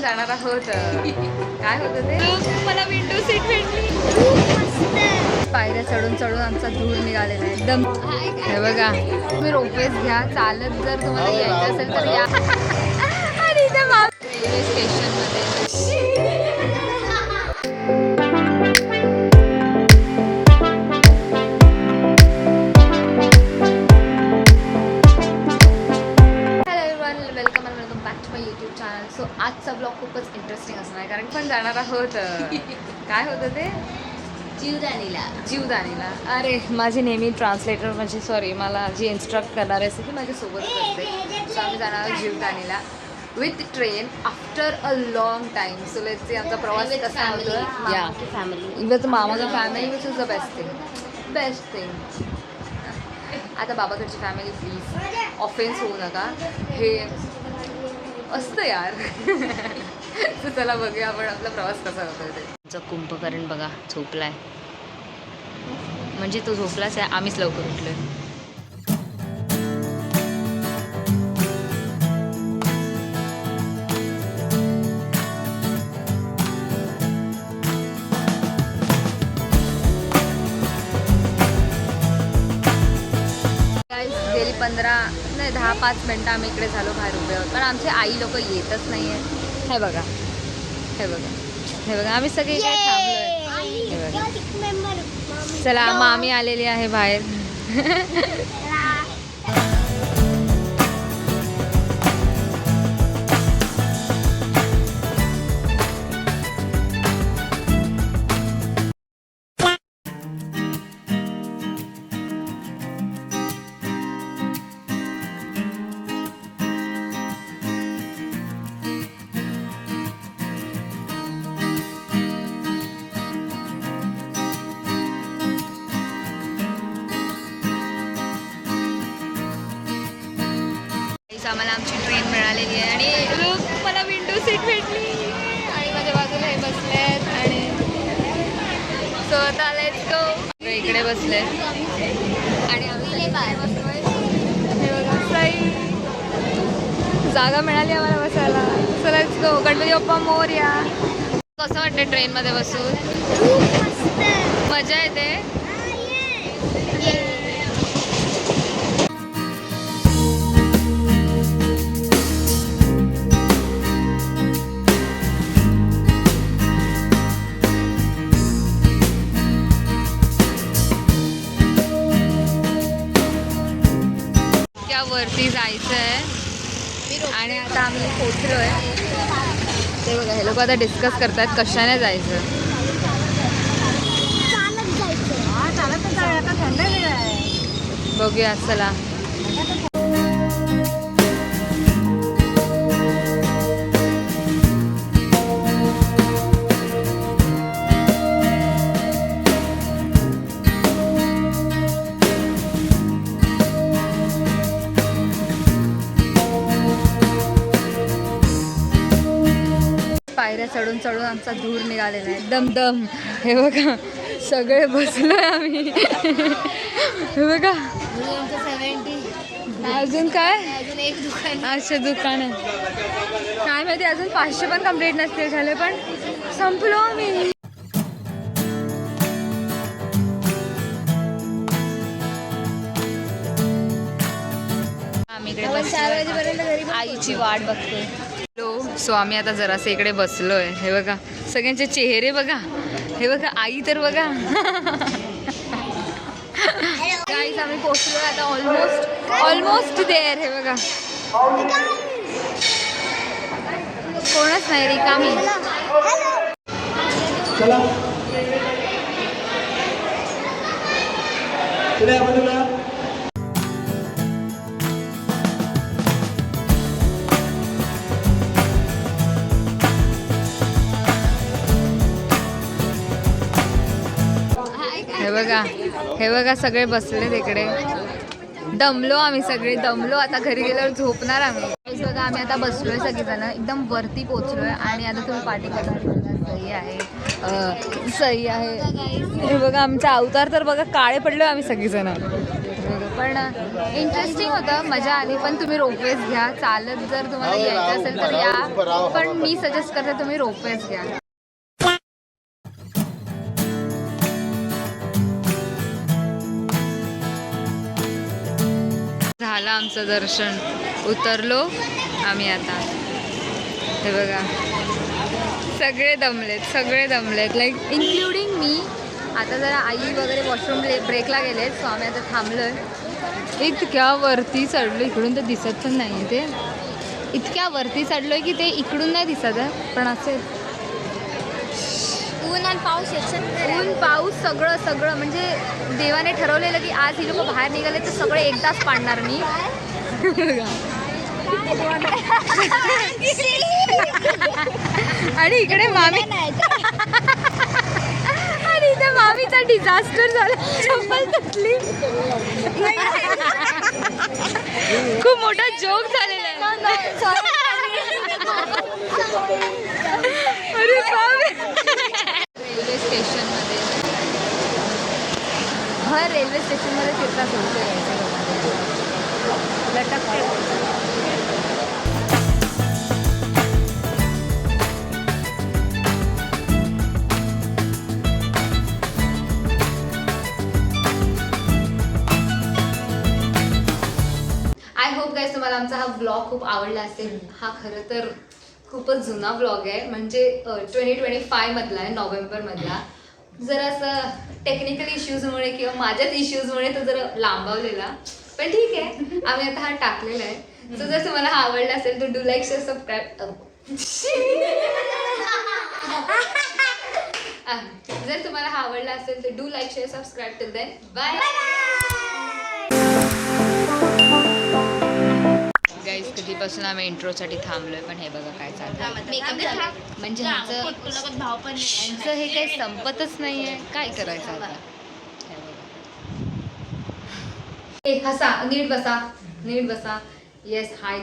जाणार आहोत. काय होतं ते, मला विंडो सीट भेटली. पायऱ्या चढून चढून आमचा धूर निघालेला आहे एकदम. हे बघा, तुम्ही रोपवेज घ्या, चालत जर तुम्हाला यायचं असेल तर या. आणि इथे रेल्वे स्टेशनमध्ये सो आजचा ब्लॉग खूपच इंटरेस्टिंग असणार आहे, कारण पण जाणार आहोत. काय होतं ते, जीवदानीला. अरे माझी नेहमी ट्रान्सलेटर म्हणजे सॉरी मला जी इन्स्ट्रक्ट करणारे असते ती माझ्यासोबतच असते. सो आम्ही जाणार आहोत जीवदानीला with train after a long time. So let's see आमचा प्रवास कसा होतो. या फॅमिली विथ मामाचा family which is the best thing. आता बाबाकडची फॅमिली प्लीज ऑफेन्स होऊ नका, हे असतं यार. तर चला बघूया आपण आपला प्रवास कसा होतो ते. आमचा कुंभकर्ण बघा झोपलाय, म्हणजे तो झोपलाच आहे, आम्हीच लवकर उठलोय. गेली 10-5 मिनटं आम्ही इकडे झालो बाहेर उभे आहोत, पण आमचे आई लोक येतच नाही आहे. हे बघा हे बघा हे बघा, आम्ही सगळे इकडे थांबलोय. चला मामी आलेली आहे बाहेर. आम्हाला आमची ट्रेन मिळालेली आहे आणि मला विंडो सीट भेटली आणि माझ्या बाजूला हे बसले आहेत. आणि सो आता लेट्स गो. इकडे बसले आणि आम्ही बाहेर बसलोय. हे बघा सई जागा मिळाली आम्हाला बसायला. So let's go. गणपती बाप्पा मोरया. कसं वाटतं ट्रेनमध्ये बसून? मजा येते. वरती जायचं आहे आणि आता आम्ही पोचलोय. ते बघा हे लोक आता डिस्कस करतात कशाने जायचं. बघूया चला. पायऱ्या चढून चढून आमचा धूर निघालेला आहे दम. हे बघा सगळे बसलोय आम्ही. हे बघा अजून काय, अच्छा दुकान आहे काय माहिती. अजून 500 पण कम्प्लीट नसते झाले, पण संपलो आम्ही. आम्ही इकडे बसलोय, आईची वाट बघतोय. सो आम्ही आता जरासे इकडे बसलोय. हे बघा सगळ्यांचे चेहरे बघा. हे बघा आई तर बघा. गाईज आम्ही पोहोचलोय आता ऑलमोस्ट देअर. हे बघा कोणच नाही, रिकामी. हे बघा सगळे बसले तिकडे. दमलो आम्ही सगळे, दमलो. आता घरी गेल्यावर झोपणार आम्ही. बघा आम्ही आता बसलोय सगळेजण, एकदम वरती पोचलोय. आणि आता तुम्ही पाठी बघा, सही आहे. हे बघा आमचा अवतार तर बघा काळे पडलोय आम्ही सगळेजण. पण इंटरेस्टिंग होतं, मजा आली. पण तुम्ही रोपवेज घ्या, चालत जर तुम्हाला यायचं असेल तर या, पण मी सजेस्ट करते तुम्ही रोपवेज घ्या. झालं आमचं दर्शन, उतरलो आम्ही आता. हे बघा सगळे दमलेत लाईक इन्क्लुडिंग मी. आता जरा आई वगैरे वॉशरूम ब्रेकला गेलेत, सो आम्ही आता थांबलोय. इतक्या वरती चढलो, इकडून तर दिसत पण नाही आहे ते. इतक्या वरती चढलोय की ते इकडून नाही दिसत आहे, पण असेल ऊन आणि पाऊस ऊन पाऊस सगळं म्हणजे देवाने ठरवलेलं की आज ही लोक बाहेर निघाले तर सगळे एकदाच पाडणार मी. आणि इकडे मामी आणि इथे मामीचा डिझास्टर झाला, चप्पल तुटली. खूप मोठा जोक झालेला आहे. अरे बापरे. रेल्वे स्टेशनमध्ये हर रेल्वे स्टेशनमध्ये फिरता सोडतो लटकते. आय होप गाईज तुम्हाला आमचा हा ब्लॉग खूप आवडला असेल. हा खरं तर खूपच जुना ब्लॉग आहे, म्हणजे 2025 मधला आहे, नोव्हेंबरमधला. जरा असं टेक्निकल इश्यूजमुळे किंवा माझ्याच इश्यूजमुळे तो जरा लांबवलेला, पण ठीक आहे. आम्ही आता हा टाकलेला आहे. सो जर तुम्हाला हा आवडला असेल तर डू लाईक शेअर सबस्क्राईब. जर तुम्हाला हा आवडला असेल तर do like share subscribe. Till then bye. Guys कधीपासून आम्ही इंट्रोसाठी थांबलोय, पण हे बघा काय चाललं. म्हणजे यांचं हे काही संपतच नाहीये, काय करायचं आता. हसा, नीट बसा. Yes hi.